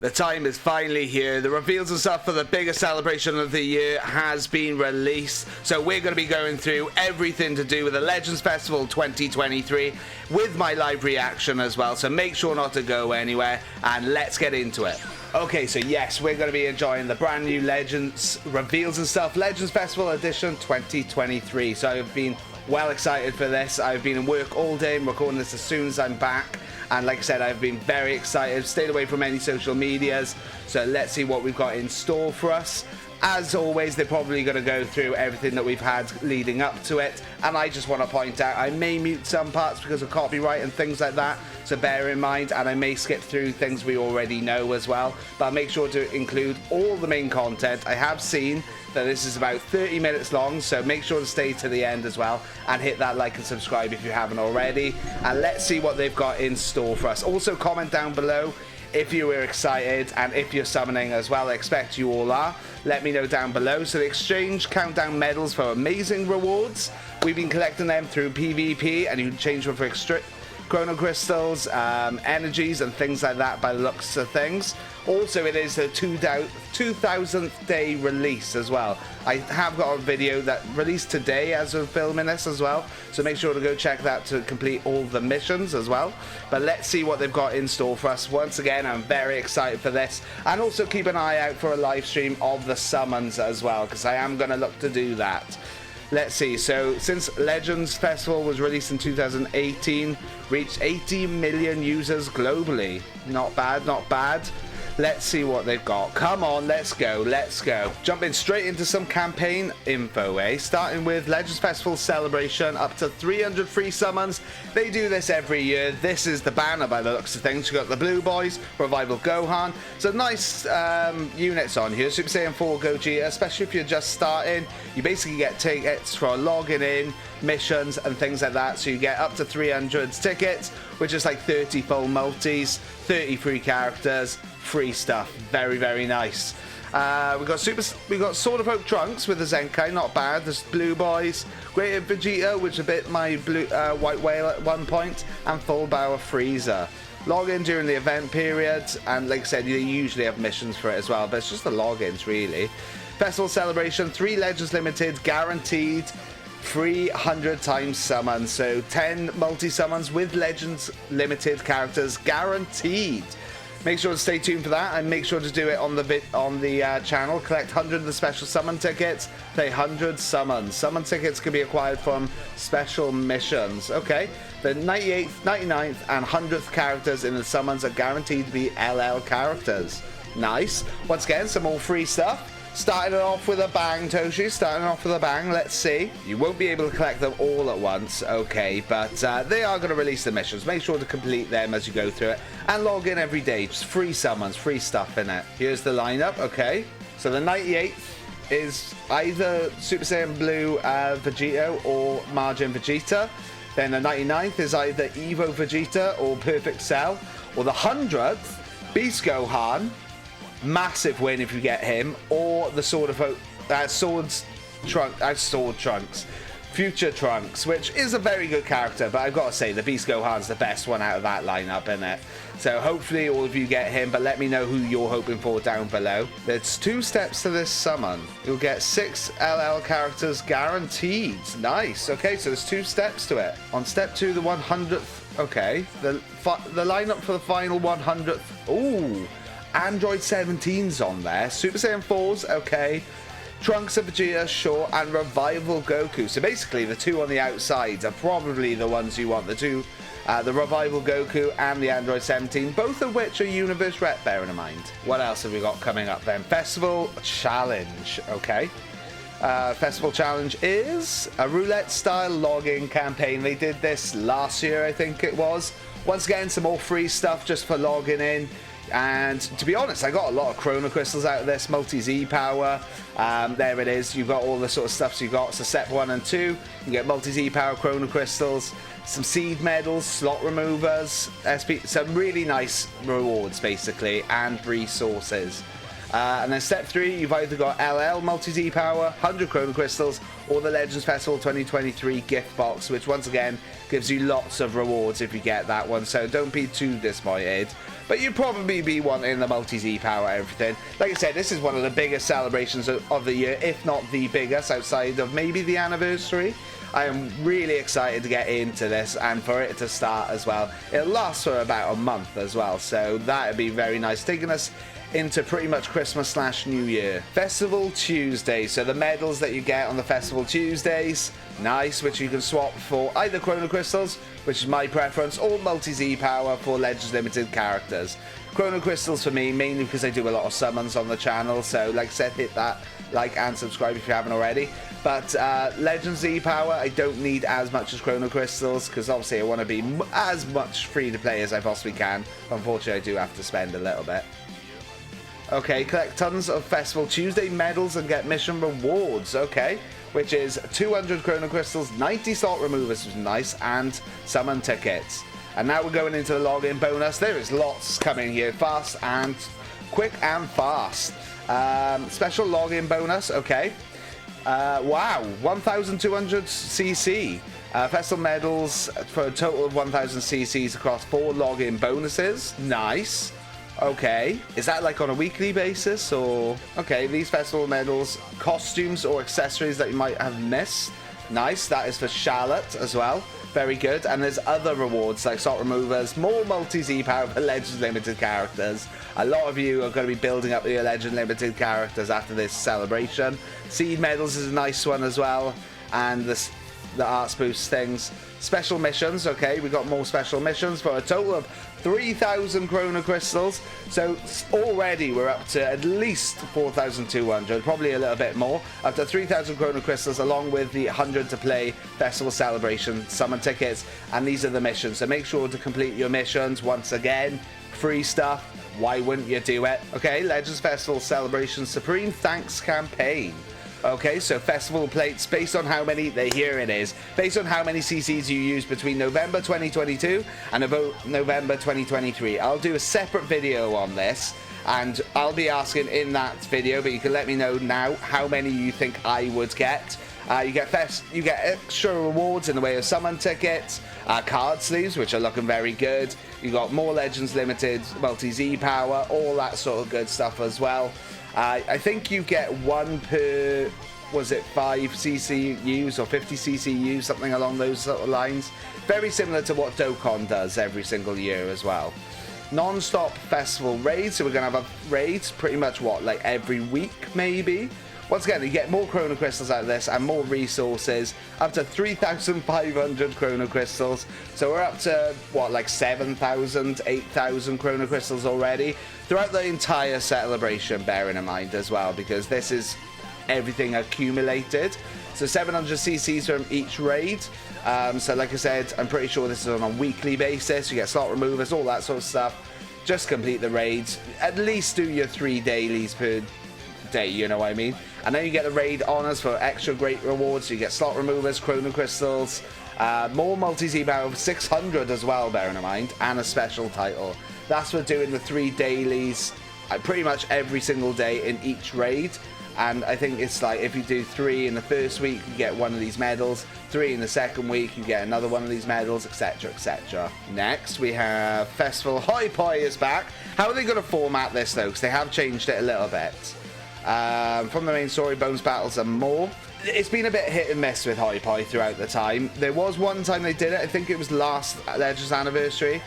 The time is finally here. The reveals and stuff for the biggest celebration of the year has been released. So we're going to be going through everything to do with the Legends Festival 2023 with my live reaction as well. So make sure not to go anywhere and let's get into it. Okay, so yes, we're going to be enjoying the brand new Legends reveals and stuff, Legends Festival Edition 2023. So I've been well excited for this. I've been in work all day. I'm recording this as soon as I'm back. And like I said, I've been very excited, stayed away from any social medias. So let's see what we've got in store for us. As always, they're probably going to go through everything that we've had leading up to it. And I just want to point out, I may mute some parts because of copyright and things like that. So bear in mind, and I may skip through things we already know as well. But I'll make sure to include all the main content. I have seen that this is about 30 minutes long, so make sure to stay to the end as well. And hit that like and subscribe if you haven't already. And let's see what they've got in store for us. Also comment down below if you were excited and if you're summoning as well. I expect you all are. Let me know down below. So the exchange countdown medals for amazing rewards. We've been collecting them through PvP, and you can change them for chrono crystals, energies and things like that by the looks of things. Also, it is a 2000th day release as well. I have got a video that released today as of filming this as well, so make sure to go check that to complete all the missions as well. But let's see what they've got in store for us. Once again, I'm very excited for this, and also keep an eye out for a live stream of the summons as well, because I am going to look to do that. Let's see, so since Legends Festival was released in 2018, reached 80 million users globally. Not bad, not bad. Let's see what they've got. Come on, let's go, let's go. Jumping straight into some campaign info, Starting with Legends Festival Celebration, up to 300 free summons. They do this every year. This is the banner by the looks of things. You've got the Blue Boys, Revival Gohan. So nice units on here. Super Saiyan 4 Gogeta, especially if you're just starting. You basically get tickets for logging in, missions and things like that. So you get up to 300 tickets, which is like 30 full multis, 30 free characters, free stuff. Very, very nice. We got Sword of Hope Trunks with the Zenkai, not bad. There's Blue Boys, Greater Vegeta, which a bit my blue white whale at one point, and Full Power Frieza. Log in during the event period, and like I said, you usually have missions for it as well, but it's just the logins really. Festival Celebration, 3 Legends Limited guaranteed. 300 times summons, so 10 multi-summons with Legends Limited characters guaranteed. Make sure to stay tuned for that, and make sure to do it on the channel. Collect 100 of the special summon tickets, play 100 summons. Summon tickets can be acquired from special missions. Okay, the 98th, 99th and 100th characters in the summons are guaranteed to be LL characters. Nice. Once again, some more free stuff. Starting it off with a bang, Toshi. Starting off with a bang. Let's see. You won't be able to collect them all at once, okay, but they are going to release the missions. Make sure to complete them as you go through it, and log in every day. Just free summons, free stuff in it. Here's the lineup, okay. So the 98th is either Super Saiyan Blue Vegeta or Margin Vegeta. Then the 99th is either Evo Vegeta or Perfect Cell. Or the 100th, Beast Gohan. Massive win if you get him, or the Sword of Hope, Sword Trunks, Future Trunks, which is a very good character, but I've got to say the Beast Gohan's the best one out of that lineup, isn't it? So hopefully all of you get him, but let me know who you're hoping for down below. There's 2 steps to this summon. You'll get 6 LL characters guaranteed. Nice. Okay, so there's 2 steps to it. On step 2, the 100th. Okay, the lineup for the final 100th. Ooh. Android 17's on there, Super Saiyan 4's, okay, Trunks of Vegeta, sure, and Revival Goku. So basically the 2 on the outside are probably the ones you want, the Revival Goku and the Android 17, both of which are Universe Rep, bearing in mind. What else have we got coming up then? Festival Challenge, okay. Festival Challenge is a roulette-style logging campaign. They did this last year, I think it was. Once again, some more free stuff just for logging in. And to be honest, I got a lot of chrono crystals out of this. Multi-Z power, there it is. You've got all the sort of stuffs you've got. So step 1 and 2, you get multi-Z power chrono crystals, some seed medals, slot removers, SP, some really nice rewards basically, and resources. And then step 3, you've either got LL multi-Z power, 100 chrono crystals, or the Legends Festival 2023 gift box, which once again gives you lots of rewards if you get that one, so don't be too disappointed. but you'd probably be wanting the multi-Z power, everything. Like I said, this is one of the biggest celebrations of the year, if not the biggest, outside of maybe the anniversary. I am really excited to get into this and for it to start as well. It'll last for about a month as well, so that'd be very nice, taking us into pretty much Christmas / New Year. Festival Tuesday, so the medals that you get on the Festival Tuesdays, nice, which you can swap for either Chrono Crystals, which is my preference, or multi-Z power for Legends Limited characters. Chrono Crystals for me, mainly because I do a lot of summons on the channel, so like I said, hit that like and subscribe if you haven't already. But Legends Z power, I don't need as much as Chrono Crystals, because obviously I want to be as much free to play as I possibly can. Unfortunately, I do have to spend a little bit. Okay, collect tons of Festival Tuesday medals and get mission rewards, okay, which is 200 Chrono Crystals, 90 slot removers, which is nice, and summon tickets. And now we're going into the login bonus. There is lots coming here, fast and quick and fast. Special login bonus, okay. Wow, 1,200 CC. Festival medals for a total of 1,000 CCs across 4 login bonuses. Nice. Okay, is that like on a weekly basis or? Okay, these festival medals, costumes or accessories that you might have missed. Nice, that is for Charlotte as well. Very good. And there's other rewards like slot removers, more multi-Z power for Legends Limited characters. A lot of you are going to be building up your Legend Limited characters after this celebration. Seed medals is a nice one as well. And the arts boost things. Special missions, okay, we got more special missions for a total of 3,000 Chrono Crystals. So already we're up to at least 4,200, probably a little bit more. Up to 3,000 Chrono Crystals along with the 100 to play Festival Celebration summon tickets. And these are the missions, so make sure to complete your missions. Once again, free stuff, why wouldn't you do it? Okay, Legends Festival Celebration Supreme Thanks Campaign. Okay, so festival plates based on how many, here it is, based on how many CCs you use between November 2022 and November 2023. I'll do a separate video on this and I'll be asking in that video, but you can let me know now how many you think I would get. You get extra rewards in the way of summon tickets, card sleeves, which are looking very good. You got more Legends Limited, multi-Z power, all that sort of good stuff as well. I think you get one per, was it 5 CCUs or 50 CCUs, something along those sort of lines. Very similar to what Dokkan does every single year as well. Non-stop festival raids, so we're going to have a raids pretty much what, like every week maybe? Once again, you get more Chrono Crystals out of this and more resources, up to 3,500 Chrono Crystals. So we're up to, what, like 7,000, 8,000 Chrono Crystals already throughout the entire celebration, bearing in mind as well, because this is everything accumulated. So 700 CCs from each raid. So like I said, I'm pretty sure this is on a weekly basis. You get slot removers, all that sort of stuff. Just complete the raids. At least do your 3 dailies per day, you know what I mean? And then you get the raid honors for extra great rewards. You get slot removers, Chrono Crystals, more multi-Z power, 600 as well, bearing in mind, and a special title. That's for doing the 3 dailies pretty much every single day in each raid. And I think it's like if you do 3 in the first week, you get one of these medals. 3 in the second week, you get another one of these medals, etc, etc. Next, we have Festival Hoi Poi is back. How are they going to format this though? Because they have changed it a little bit. From the main story, bonus battles and more. It's been a bit hit and miss with Hoi Poi throughout the time. There was one time they did it, I think it was last Legends anniversary,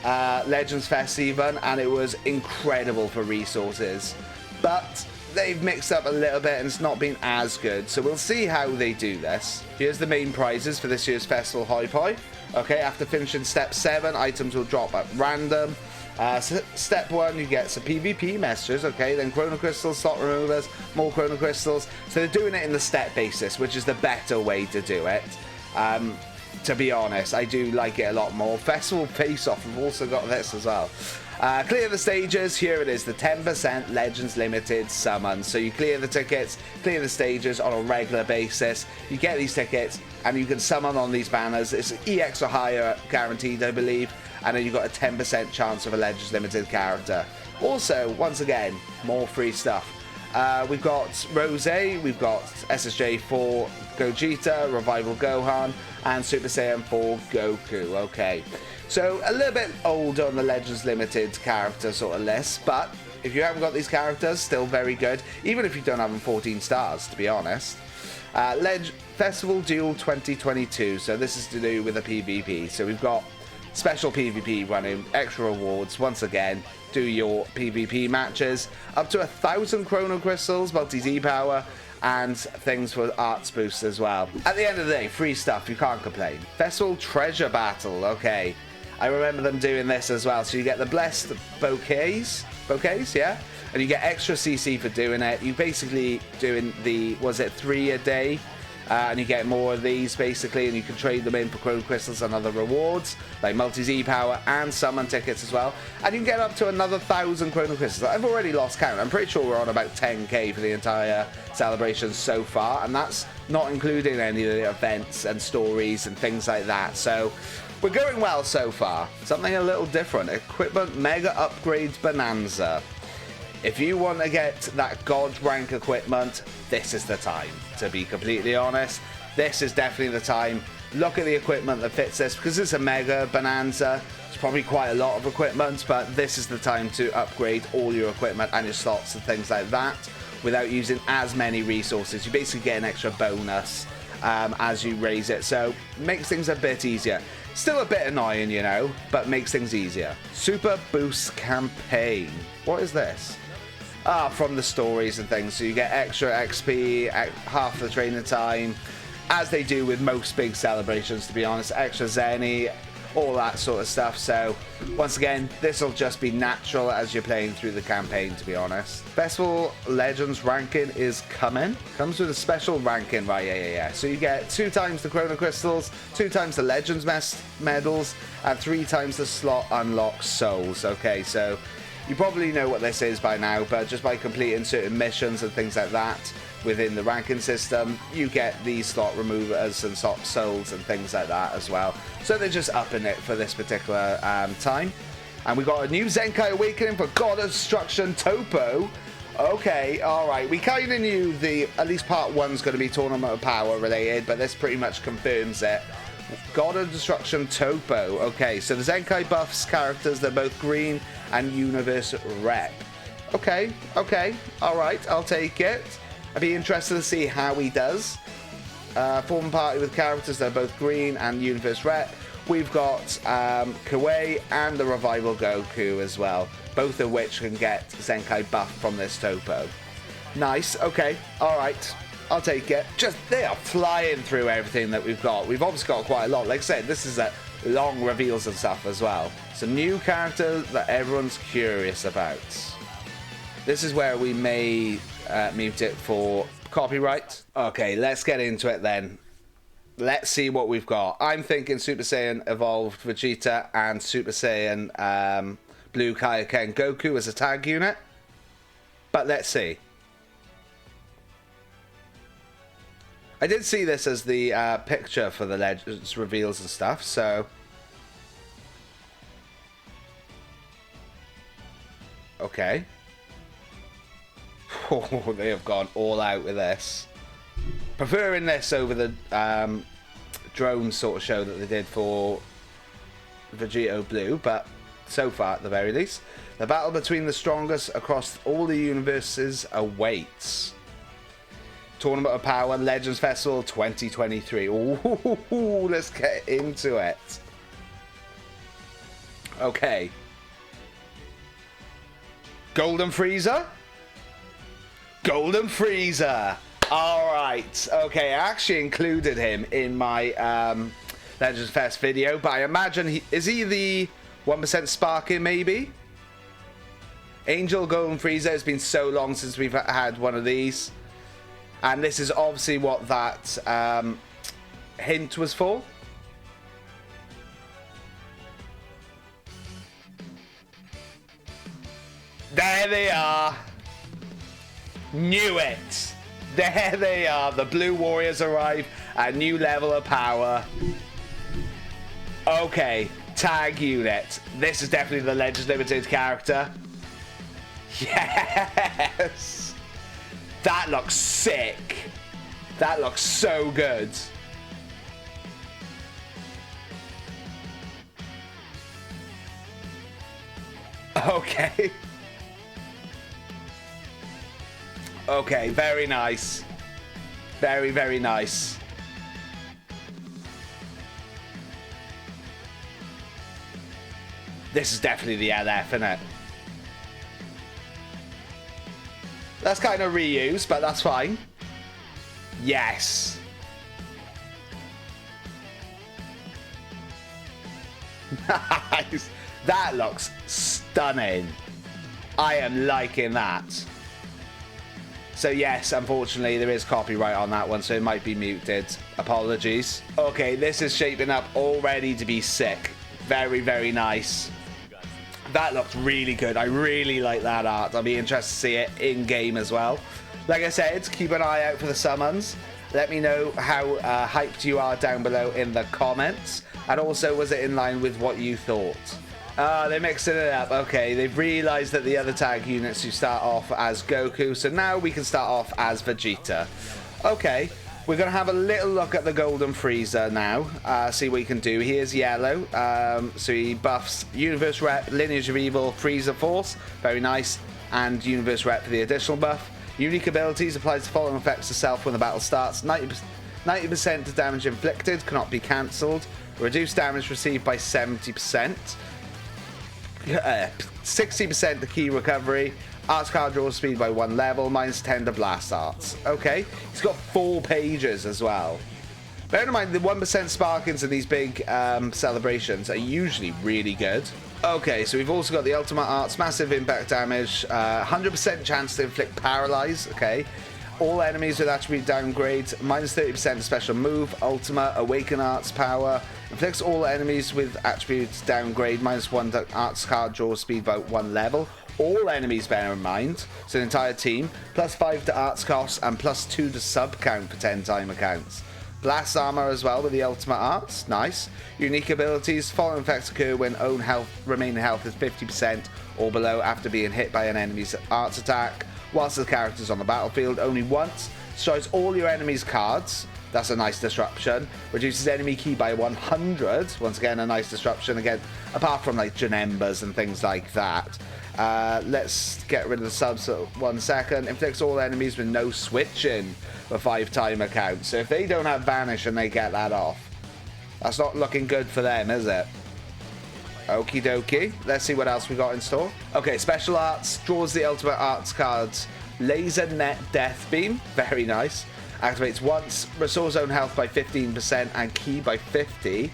Legends Fest even, and it was incredible for resources. But they've mixed up a little bit and it's not been as good, so we'll see how they do this. Here's the main prizes for this year's Festival Hoi Poi. Okay, after finishing step 7, items will drop at random. Step 1, you get some PvP messages, okay, then Chrono Crystals, slot removers, more Chrono Crystals. So they're doing it in the step basis, which is the better way to do it. To be honest, I do like it a lot more. Festival Face-Off, we've also got this as well. Clear the stages, here it is, the 10% Legends Limited summon. So you clear the tickets, clear the stages on a regular basis. You get these tickets and you can summon on these banners. It's EX or higher guaranteed, I believe. And then you've got a 10% chance of a Legends Limited character. Also, once again, more free stuff. We've got Rose, we've got SSJ for Gogeta, Revival Gohan, and Super Saiyan 4 Goku. Okay, so a little bit older on the Legends Limited character sort of list, but if you haven't got these characters, still very good, even if you don't have them 14 stars, to be honest. Festival Duel 2022, so this is to do with a PvP. So we've got special PvP running, extra rewards, once again, do your PvP matches, up to 1,000 Chrono Crystals, multi-Z power, and things for arts boosts as well. At the end of the day, free stuff, you can't complain. Festival Treasure Battle, okay. I remember them doing this as well. So you get the Blessed Bouquets, yeah? And you get extra CC for doing it. You basically doing the, was it 3 a day? And you get more of these basically, and you can trade them in for Chrono Crystals and other rewards, like multi-Z power and summon tickets as well. And you can get up to another 1,000 Chrono Crystals. I've already lost count. I'm pretty sure we're on about 10k for the entire celebration so far, and that's not including any of the events and stories and things like that. So we're going well so far. Something a little different. Equipment Mega Upgrades Bonanza. If you want to get that God rank equipment, this is the time, to be completely honest. This is definitely the time. Look at the equipment that fits this, because it's a Mega Bonanza. It's probably quite a lot of equipment, but this is the time to upgrade all your equipment and your slots and things like that without using as many resources. You basically get an extra bonus as you raise it, so makes things a bit easier. Still a bit annoying, you know, but makes things easier. Super Boost Campaign. What is this? From the stories and things, so you get extra XP, half the training time, as they do with most big celebrations, to be honest, extra Zenny, all that sort of stuff. So once again, this will just be natural as you're playing through the campaign, to be honest. Festival Legends ranking is comes with a special ranking, right? Yeah. So you get 2 times the Chrono Crystals, 2 times the Legends medals, and 3 times the slot unlock souls. Okay, so you probably know what this is by now, but just by completing certain missions and things like that within the ranking system, you get these slot removers and slot souls and things like that as well. So they're just upping it for this particular time. And we got a new Zenkai Awakening for God of Destruction Topo. Okay, alright. We kind of knew at least part 1's going to be Tournament of Power related, but this pretty much confirms it. God of Destruction Topo. Okay, so the Zenkai buffs characters, they're both green and universe rep. Okay, alright, I'll take it. I'd be interested to see how he does. Form a party with characters that are both green and universe rep. We've got Kuwei and the Revival Goku as well, both of which can get Zenkai buff from this Topo. Nice, okay, alright. I'll take it. They are flying through everything that we've got. We've obviously got quite a lot. Like I said, this is a long reveals and stuff as well. Some new characters that everyone's curious about. This is where we may mute it for copyright. Okay, let's get into it then. Let's see what we've got. I'm thinking Super Saiyan Evolved Vegeta and Super Saiyan Blue Kaioken Goku as a tag unit. But let's see. I did see this as the picture for the Legends reveals and stuff, so... Okay. Oh, they have gone all out with this. Preferring this over the drone sort of show that they did for Vegeta Blue, but so far at the very least. The battle between the strongest across all the universes awaits. Tournament of Power Legends Festival 2023. Ooh, let's get into it. Okay. Golden Frieza? Golden Frieza. Alright. Okay, I actually included him in my Legends Fest video, but I imagine is he the 1% Sparking maybe? Angel Golden Frieza. It's been so long since we've had one of these. And this is obviously what that hint was for. There they are. Knew it. There they are. The Blue Warriors arrive at new level of power. Okay, tag unit. This is definitely the Legends Limited character. Yes. That looks sick. That looks so good. Okay. Okay, very nice. Very, very nice. This is definitely the LF, isn't it? That's kind of reused, but that's fine. Yes. Nice. That looks stunning. I am liking that. So yes, unfortunately, there is copyright on that one, so it might be muted. Apologies. Okay, this is shaping up already to be sick. Very, very nice. That looks really good. I really like that art. I'll be interested to see it in-game as well. Like I said, keep an eye out for the summons. Let me know how hyped you are down below in the comments. And also, was it in line with what you thought? They're mixing it up. Okay, they've realised that the other tag units you start off as Goku, so now we can start off as Vegeta. Okay, we're going to have a little look at the Golden Frieza now, see what he can do. He is yellow, so he buffs Universe Rep, Lineage of Evil, Frieza Force, very nice, and Universe Rep for the additional buff. Unique abilities applies the following effects to self when the battle starts. 90% to damage inflicted, cannot be cancelled. Reduced damage received by 70%. 60% to key recovery. Arts card draw speed by 1 level. -10 to blast arts. Okay. He's got 4 pages as well. Bear in mind, the 1% sparkings in these big celebrations are usually really good. Okay, so we've also got the ultimate arts, massive impact damage, 100% chance to inflict paralyze. Okay. All enemies with attribute downgrade, -30% to special move, ultimate, awaken arts power, inflicts all enemies with attributes downgrade, -1 to arts card draw speed by 1 level. All enemies, bear in mind, so the entire team, +5 to arts costs and +2 to sub count for 10 timer counts. Blast armor as well with the ultimate arts, nice. Unique abilities, following effects occur when own health, remaining health is 50% or below after being hit by an enemy's arts attack. Whilst the character's on the battlefield, only once. Destroys all your enemy's cards. That's a nice disruption. Reduces enemy key by 100. Once again, a nice disruption. Again, apart from like Janembas and things like that. Let's get rid of the subs for 1 second. Inflicts all enemies with no switching for 5 timer counts. So if they don't have Vanish and they get that off, that's not looking good for them, is it? Okie dokie. Let's see what else we got in store. Okay, special arts. Draws the ultimate arts cards. Laser Net Death Beam. Very nice. Activates once. Restores own health by 15% and key by 50.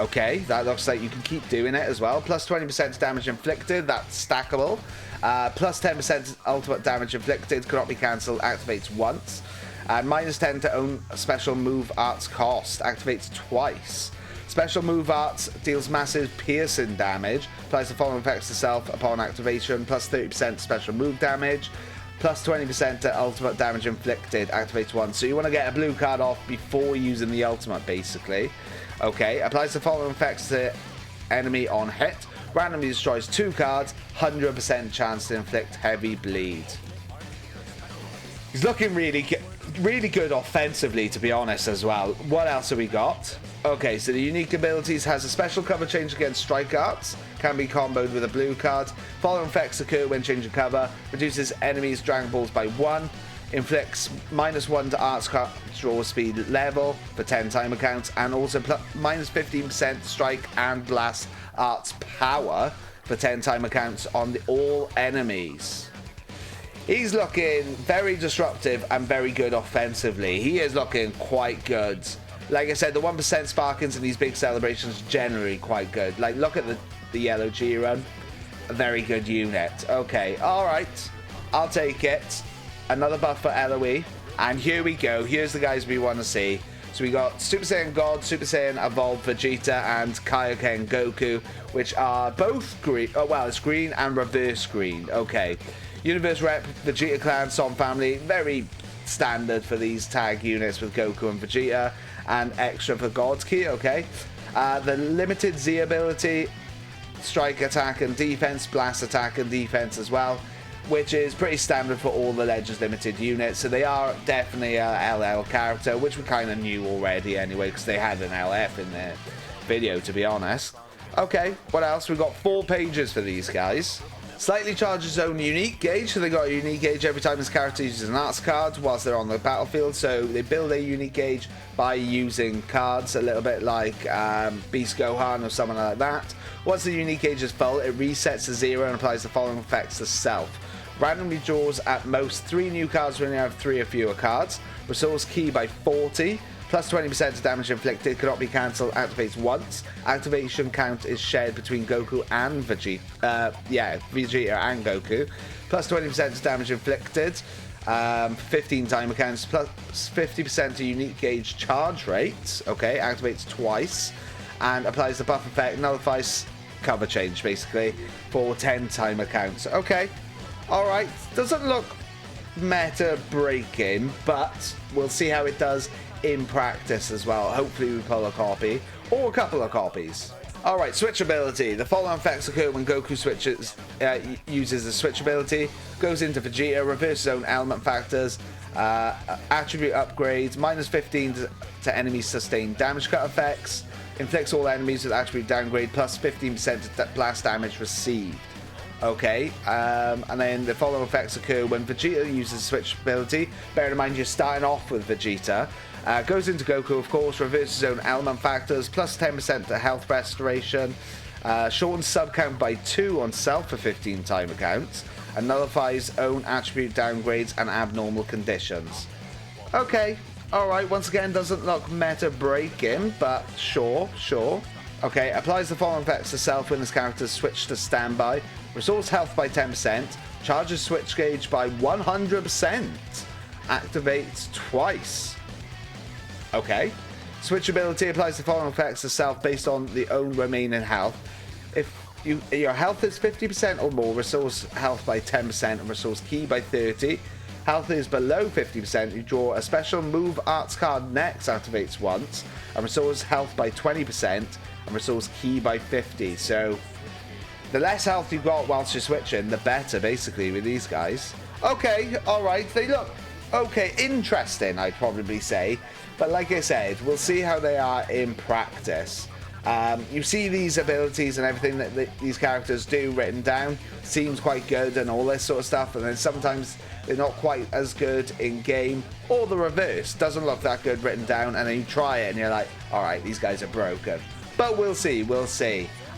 Okay, that looks like you can keep doing it as well. +20% damage inflicted. That's stackable. +10% ultimate damage inflicted. Cannot be cancelled. Activates once. And -10 to own special move arts cost. Activates twice. Special move arts deals massive piercing damage. Applies the following effects to self upon activation. +30% special move damage. +20% to ultimate damage inflicted. Activates once. So you want to get a blue card off before using the ultimate, basically. Okay. Applies the following effects to enemy on hit. Randomly destroys 2 cards. 100% chance to inflict heavy bleed. He's looking really good offensively, to be honest, as well. What else have we got? Okay, so the unique abilities has a special cover change against strike arts. Can be comboed with a blue card. Following effects occur when changing cover. Reduces enemies' Dragon Balls by 1. Inflicts -1 to arts card draw speed level for 10 timer counts. And also -15% strike and blast arts power for 10 timer counts on all enemies. He's looking very disruptive and very good offensively. He is looking quite good. Like I said, the 1% Sparkins in these big celebrations are generally quite good. Like, look at the yellow G-Run. A very good unit. Okay, alright. I'll take it. Another buff for LOE. And here we go. Here's the guys we want to see. So we got Super Saiyan God, Super Saiyan Evolved Vegeta, and Kaioken Goku, which are both green. Oh, well, it's green and reverse green. Okay. Universe Rep, Vegeta Clan, Son Family, very standard for these tag units with Goku and Vegeta, and extra for God's Key, okay. The limited Z ability, strike attack and defense, blast attack and defense as well, which is pretty standard for all the Legends Limited units, so they are definitely a LL character, which we kind of knew already anyway, because they had an LF in their video, to be honest. Okay, what else? We've got 4 pages for these guys. Slightly charges own unique gauge, so they got a unique gauge every time this character uses an arts card whilst they're on the battlefield. So they build a unique gauge by using cards, a little bit like Beast Gohan or something like that. Once the unique gauge is full, it resets to 0 and applies the following effects to self. Randomly draws at most 3 new cards when you have 3 or fewer cards. Restores ki by 40. Plus 20% of damage inflicted, cannot be cancelled, activates once. Activation count is shared between Goku and Vegeta. Vegeta and Goku. Plus 20% of damage inflicted, 15 timer counts, plus 50% to unique gauge charge rates. Okay, activates twice. And applies the buff effect, nullifies cover change, basically, for 10 timer counts. Okay, alright, doesn't look meta breaking, but we'll see how it does in practice as well. Hopefully we pull a copy or a couple of copies. Alright, switch ability. The following effects occur when Goku uses the switch ability. Goes into Vegeta, reverses own element factors, attribute upgrades, minus 15 to enemies sustained damage cut effects, inflicts all enemies with attribute downgrade, plus 15% to blast damage received. Okay, and then the following effects occur when Vegeta uses switch ability. Bear in mind you're starting off with Vegeta. Goes into Goku, of course, reverses his own element factors, plus 10% to health restoration, shortens sub count by 2 on self for 15 timer counts, and nullifies own attribute downgrades and abnormal conditions. Okay, alright, once again, doesn't look meta breaking, but sure. Okay, applies the following effects to self when this character is switched to standby, restores health by 10%, charges switch gauge by 100%, activates twice. Okay. Switch ability applies the following effects to self based on the own remaining health. If your health is 50% or more, restores health by 10% and restores ki by 30. Health is below 50%, you draw a special move arts card next, activates once, and restores health by 20% and restores ki by 50. So the less health you've got whilst you're switching, the better, basically, with these guys. Okay, alright, they look okay, interesting, I'd probably say. But like I said, we'll see how they are in practice. You see these abilities and everything that these characters do written down. Seems quite good and all this sort of stuff. And then sometimes they're not quite as good in game. Or the reverse. Doesn't look that good written down. And then you try it and you're like, alright, these guys are broken. But we'll see.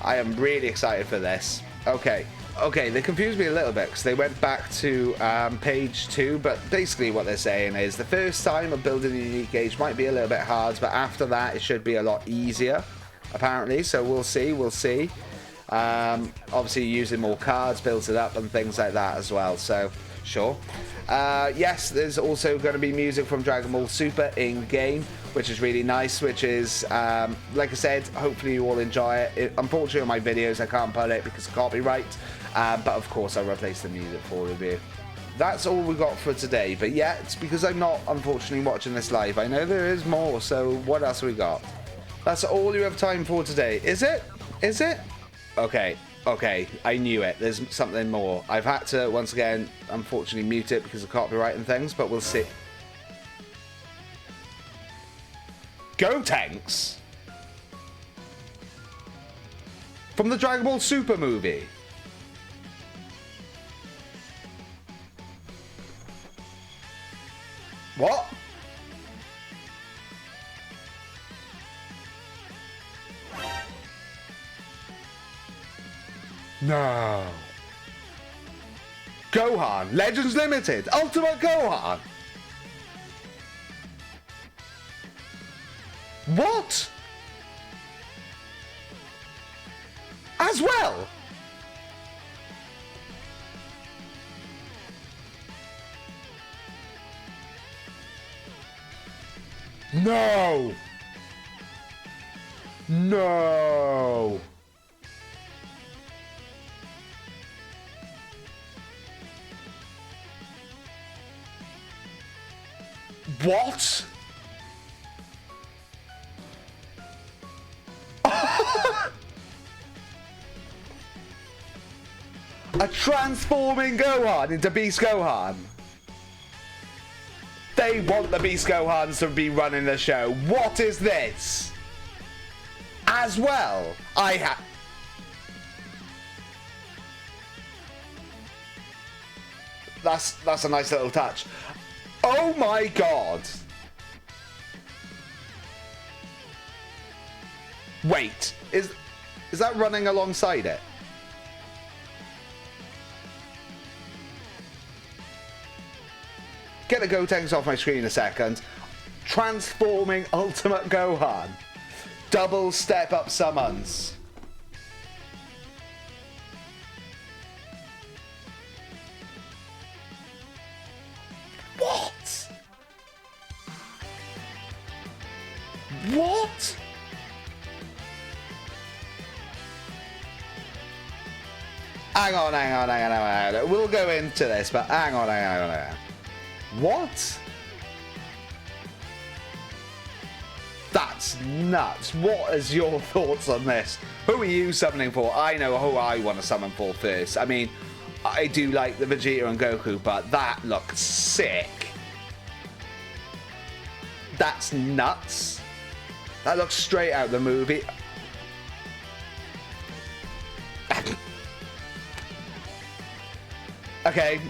I am really excited for this. Okay, they confused me a little bit because they went back to page 2, but basically what they're saying is the first time of building a unique gauge might be a little bit hard, but after that it should be a lot easier, apparently, so we'll see. Obviously using more cards builds it up and things like that as well, so sure. Yes, there's also going to be music from Dragon Ball Super in-game, which is really nice, which is, like I said, hopefully you all enjoy it. Unfortunately on my videos I can't put it because of copyright, but of course I'll replace the music for you. That's all we got for today, but yeah, it's because I'm not unfortunately watching this live. I know there is more, so what else we got? That's all you have time for today. Is it? Okay, I knew it. There's something more. I've had to, once again, unfortunately mute it because of copyright and things, but we'll see. Gotenks? From the Dragon Ball Super movie? What? No. Gohan, Legends Limited, Ultimate Gohan. What? As well? No. No. What? A transforming Gohan into Beast Gohan. They want the Beast Gohans to be running the show. What is this? As well, That's a nice little touch. Oh my god. Wait, is that running alongside it? Get the Gotenks off my screen a second. Transforming Ultimate Gohan. Double step up summons. What? What? Hang on. We'll go into this, but hang on. What? That's nuts. What is your thoughts on this? Who are you summoning for? I know who I want to summon for first. I mean, I do like the Vegeta and Goku, but that looks sick. That's nuts. That looks straight out of the movie. Okay,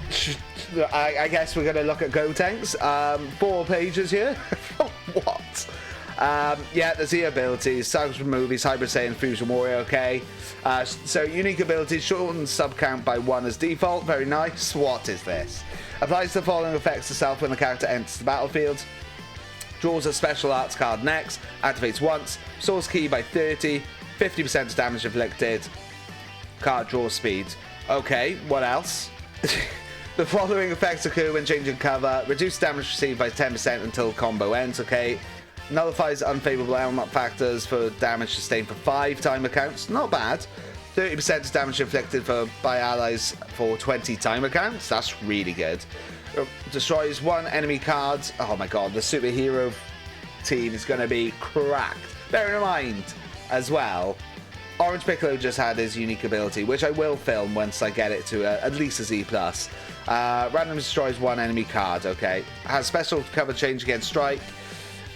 I guess we're going to look at Gotenks. 4 pages here. What? Yeah, there's the abilities. Sounds from movies, Hyper Saiyan, Fusion Warrior, okay. So, unique abilities, shorten sub count by 1 as default. Very nice. What is this? Applies the following effects to self when the character enters the battlefield. Draws a special arts card next. Activates once. Source key by 30. 50% damage inflicted. Card draw speed. Okay, what else? The following effects occur when changing cover. Reduce damage received by 10% until combo ends, okay. Nullifies unfavorable element factors for damage sustained for 5 timer counts. Not bad. 30% damage inflicted by allies for 20 timer counts. That's really good. Destroys 1 enemy card. Oh my god, the superhero team is going to be cracked. Bear in mind, as well, Orange Piccolo just had his unique ability, which I will film once I get it to at least a Z+. Randomly destroys 1 enemy card, okay. Has special cover change against strike.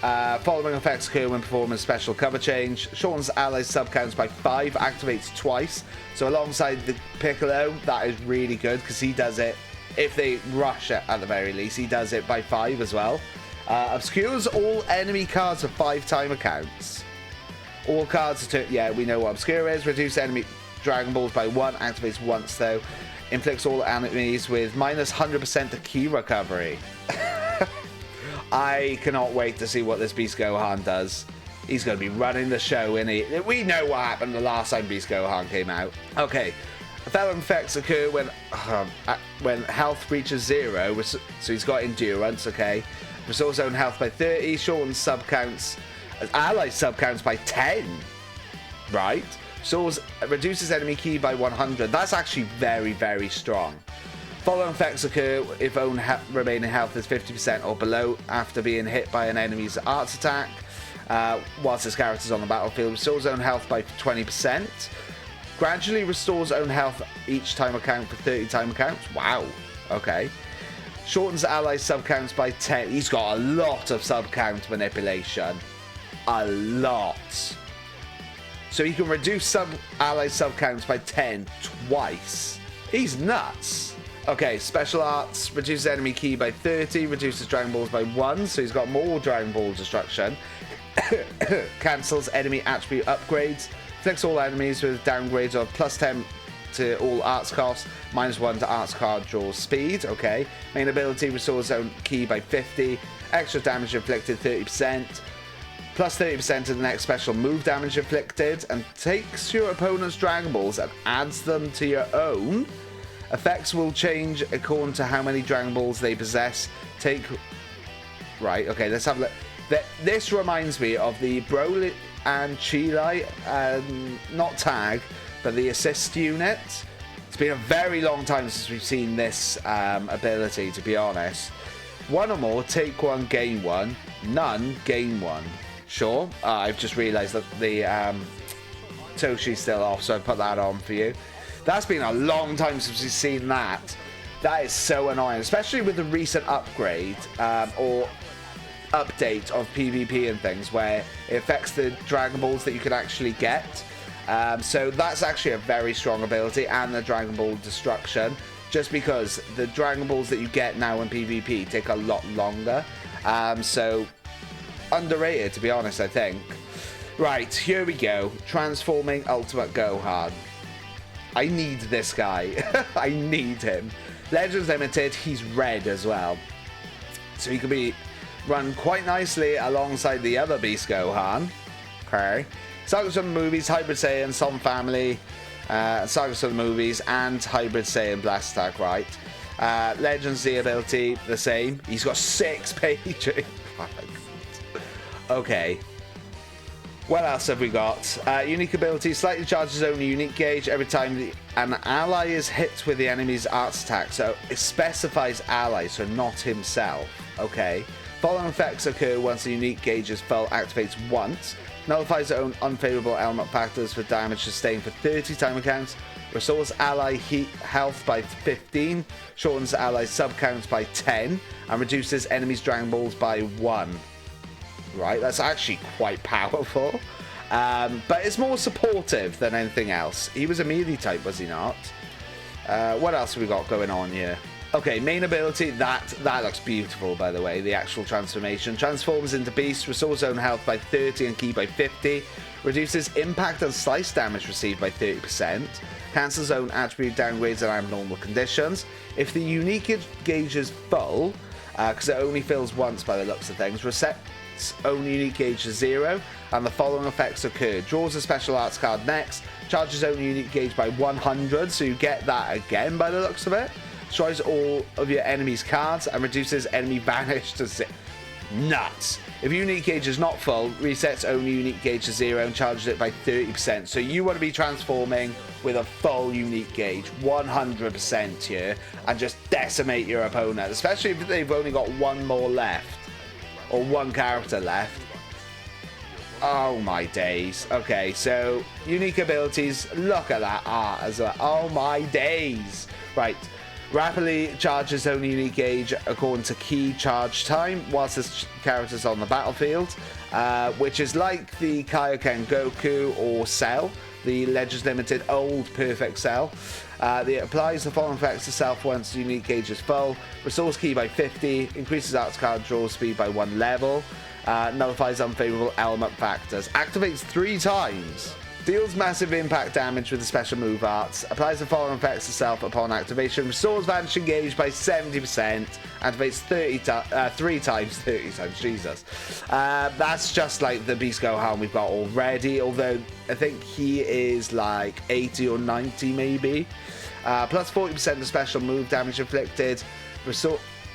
Following effects occur when performing a special cover change. Shortens allies sub counts by 5, activates twice. So alongside the Piccolo, that is really good because he does it, if they rush it at the very least, he does it by 5 as well. Obscures all enemy cards for 5 timer counts. All cards are yeah, we know what Obscure is. Reduce enemy Dragon Balls by 1, activates once though. Inflicts all enemies with minus 100% to key recovery. I cannot wait to see what this Beast Gohan does. He's going to be running the show, isn't he? We know what happened the last time Beast Gohan came out. Okay. The following effects occur when health reaches 0, so he's got endurance, okay. Restores own health by 30, shortens sub counts, ally sub counts by 10, right? Reduces enemy ki by 100. That's actually very, very strong. Following effects occur if own remaining health is 50% or below after being hit by an enemy's arts attack. Whilst this character is on the battlefield, restores own health by 20%. Gradually restores own health each timer count for 30 timer counts. Wow. Okay. Shortens ally sub counts by 10. He's got a lot of sub count manipulation. A lot. So he can reduce ally sub counts by 10 twice. He's nuts. Okay, special arts, reduces enemy ki by 30, reduces Dragon Balls by 1, so he's got more Dragon Ball destruction. Cancels enemy attribute upgrades. Flicks all enemies with downgrades of plus 10 to all arts costs, minus 1 to arts card draw speed. Okay. Main ability, restores own ki by 50, extra damage inflicted 30%, plus 30% to the next special move damage inflicted, and takes your opponent's Dragon Balls and adds them to your own. Effects will change according to how many Dragon Balls they possess. Right, okay, let's have a look. This reminds me of the Broly and Chile, not tag, but the assist unit. It's been a very long time since we've seen this ability, to be honest. 1 or more, take 1, gain 1. None, gain 1. Sure. I've just realised that the Toshi's still off, so I put that on for you. That's been a long time since we've seen that. That is so annoying, especially with the recent upgrade or update of PvP and things where it affects the Dragon Balls that you can actually get. So that's actually a very strong ability, and the Dragon Ball destruction. just because the Dragon Balls that you get now in PvP take a lot longer. So, underrated, to be honest, I think. Right, here we go. Transforming Ultimate Gohan. I need this guy. I need him. Legends Limited, he's red as well. So he could be run quite nicely alongside the other Beast Gohan. Okay. Sagas from the movies, Hybrid Saiyan, Son Family, Sagas from the movies, and Hybrid Saiyan Blast Attack, right? Legends Z ability, the same. He's got 6 pages. Okay. What else have we got? Unique ability, slightly charges only unique gauge every time an ally is hit with the enemy's arts attack. So it specifies ally, so not himself. Okay. Following effects occur once the unique gauge is full, activates once. Nullifies its own unfavorable element factors for damage sustained for 30 timer counts. Restores ally health by 15. Shortens ally sub counts by 10. And reduces enemies' Dragon Balls by 1. Right, that's actually quite powerful. But it's more supportive than anything else. He was a melee type, was he not? What else have we got going on here? Okay, main ability, that looks beautiful, by the way, the actual transformation. Transforms into Beast, restores own health by 30 and ki by 50. Reduces impact and slice damage received by 30%. Cancels own attribute downgrades in abnormal conditions. If the unique gauge is full, because it only fills once by the looks of things, resets own unique gauge to 0, and the following effects occur. Draws a special arts card next, charges own unique gauge by 100, so you get that again by the looks of it. Destroys all of your enemy's cards and reduces enemy vanish to 0. Nuts. If unique gauge is not full, resets own unique gauge to 0 and charges it by 30%. So you want to be transforming with a full unique gauge, 100% here, and just decimate your opponent, especially if they've only got one more left. Or one character left. Oh my days. Okay, so unique abilities. Look at that art as well. Oh my days. Right. Rapidly charges own unique gauge according to key charge time whilst this character's on the battlefield, which is like the Kaioken Goku or Cell, the Legends Limited old perfect Cell. It applies the following effects to self once the unique gauge is full. Restores ki by 50, increases arts card draw speed by 1 level, nullifies unfavorable element factors, activates 3 times, deals massive impact damage with the special move arts, applies the following effects to self upon activation, restores vanishing gauge by 70%, activates 3 times, 30 times, Jesus. That's just like the Beast Gohan we've got already, although I think he is like 80 or 90 maybe. Plus 40% of special move damage inflicted,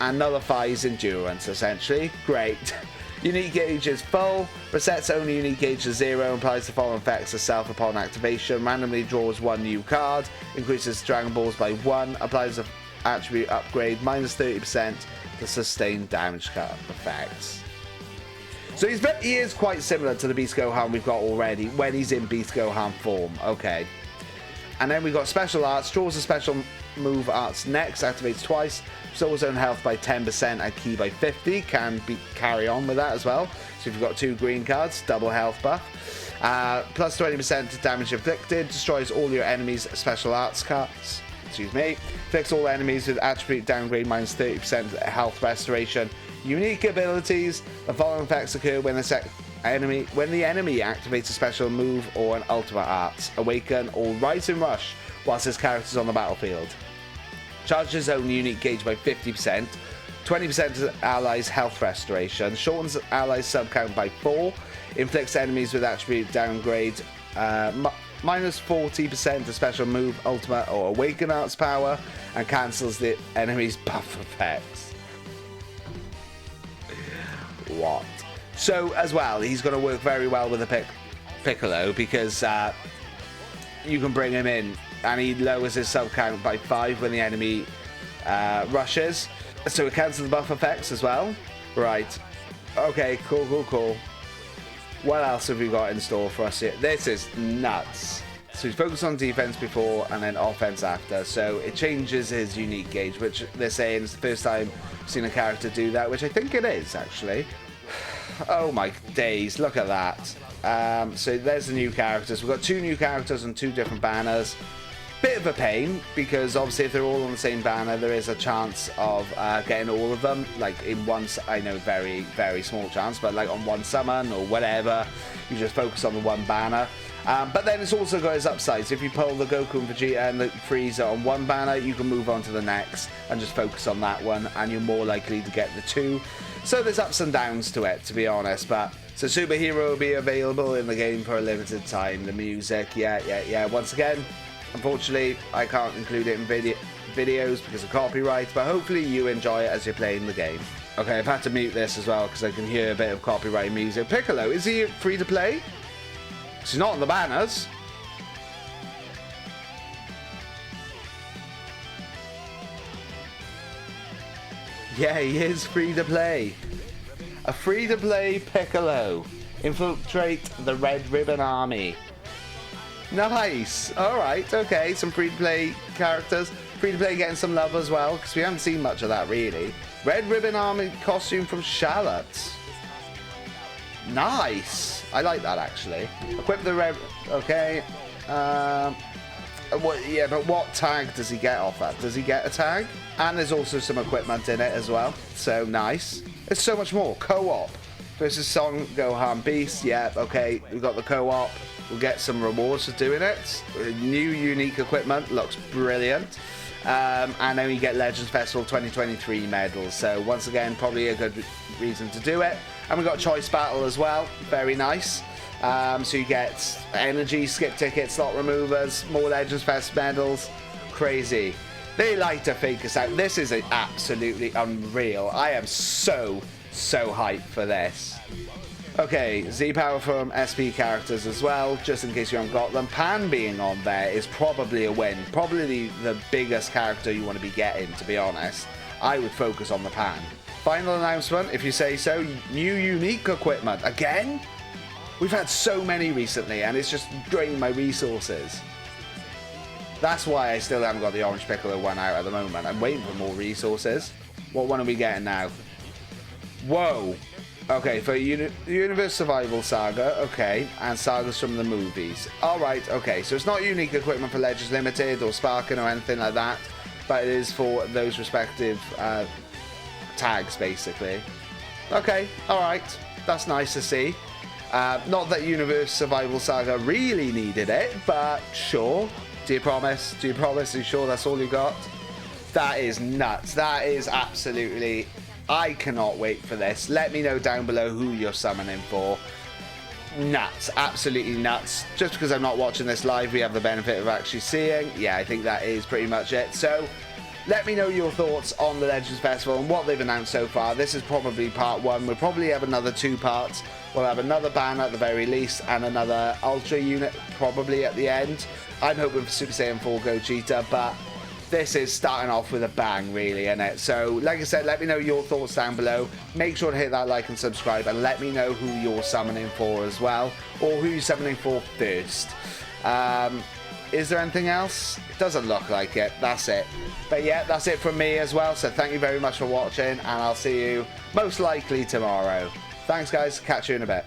and nullifies endurance essentially. Great. Unique gauge is full, resets only unique gauge to 0, applies the following effects to self upon activation, randomly draws 1 new card, increases Dragon Balls by 1, applies the attribute upgrade, minus 30% to sustain damage card effects. So he is quite similar to the Beast Gohan we've got already when he's in Beast Gohan form. Okay. And then we've got special arts, draws a special move arts next, activates twice, restores own health by 10% and ki by 50, carry on with that as well. So if you've got 2 green cards, double health buff. Plus 20% to damage inflicted, destroys all your enemies' special arts cards. Excuse me. Affects all enemies with attribute downgrade minus 30% health restoration. Unique abilities. The following effects occur when the enemy activates a special move or an ultimate arts, awaken or rise and rush whilst his character's on the battlefield. Charges his own unique gauge by 50%, 20% to allies' health restoration, shortens allies' sub count by 4, inflicts enemies with attribute downgrade, minus 40% to special move, ultimate or awaken arts power, and cancels the enemy's buff effects. What? So as well, he's going to work very well with the Piccolo because you can bring him in and he lowers his sub count by 5 when the enemy rushes. So it cancels the buff effects as well. Right. Okay, cool. What else have we got in store for us here? This is nuts. So he's focused on defense before and then offense after. So it changes his unique gauge, which they're saying is the first time I've seen a character do that, which I think it is actually. Oh my days, look at that. So there's the new characters. We've got 2 new characters on 2 different banners. Bit of a pain, because obviously if they're all on the same banner, there is a chance of getting all of them, like in one, I know very, very small chance, but like on one summon or whatever, you just focus on the one banner. But then it's also got its upsides. If you pull the Goku and Vegeta and the Frieza on one banner, you can move on to the next and just focus on that one, and you're more likely to get the two. So there's ups and downs to it, to be honest. But so Superhero will be available in the game for a limited time. The music, yeah. Once again, unfortunately, I can't include it in videos because of copyright, but hopefully you enjoy it as you're playing the game. Okay, I've had to mute this as well because I can hear a bit of copyright music. Piccolo, is he free to play? He's not on the banners. Yeah, he is free to play. A free to play Piccolo. Infiltrate the Red Ribbon Army. Nice. Alright, okay. Some free to play characters. Free to play getting some love as well, because we haven't seen much of that really. Red Ribbon Army costume from Charlotte. Nice. I like that actually. Equip the red. Okay. Yeah, but what tag does he get off that? Does he get a tag? And there's also some equipment in it as well. So nice. There's so much more. Co-op versus Son Gohan Beast. Yeah. Okay. We've got the co-op. We'll get some rewards for doing it. New unique equipment. Looks brilliant. And then we get Legends Festival 2023 medals. So once again, probably a good reason to do it. And we got Choice Battle as well. Very nice. So you get energy, skip tickets, slot removers, more Legends Fest medals. Crazy. They like to fake us out. This is absolutely unreal. I am so hyped for this. Okay, Z-Power from SP characters as well, just in case you haven't got them. Pan being on there is probably a win. Probably the biggest character you want to be getting, to be honest. I would focus on the Pan. Final announcement, if you say so, new unique equipment. Again? We've had so many recently, and it's just drained my resources. That's why I still haven't got the Orange Piccolo one out at the moment. I'm waiting for more resources. What one are we getting now? Whoa. Okay, for Universe Survival Saga, okay, and sagas from the movies. Alright, okay, so it's not unique equipment for Legends Limited or Sparking or anything like that, but it is for those respective tags, basically. Okay, alright, that's nice to see. Not that Universe Survival Saga really needed it, but sure. Do you promise? Do you promise? Are you sure that's all you got? That is nuts. That is absolutely... I cannot wait for this. Let me know down below who you're summoning for. Nuts. Absolutely nuts. Just because I'm not watching this live, we have the benefit of actually seeing. Yeah, I think that is pretty much it. So, let me know your thoughts on the Legends Festival and what they've announced so far. This is probably part one. We'll probably have another 2 parts. We'll have another banner at the very least and another Ultra unit probably at the end. I'm hoping for Super Saiyan 4 Gogeta, but this is starting off with a bang, really, isn't it? So, like I said, let me know your thoughts down below. Make sure to hit that like and subscribe, and let me know who you're summoning for as well, or who you're summoning for first. Is there anything else? It doesn't look like it. That's it. But yeah, that's it from me as well. So thank you very much for watching, and I'll see you most likely tomorrow. Thanks, guys. Catch you in a bit.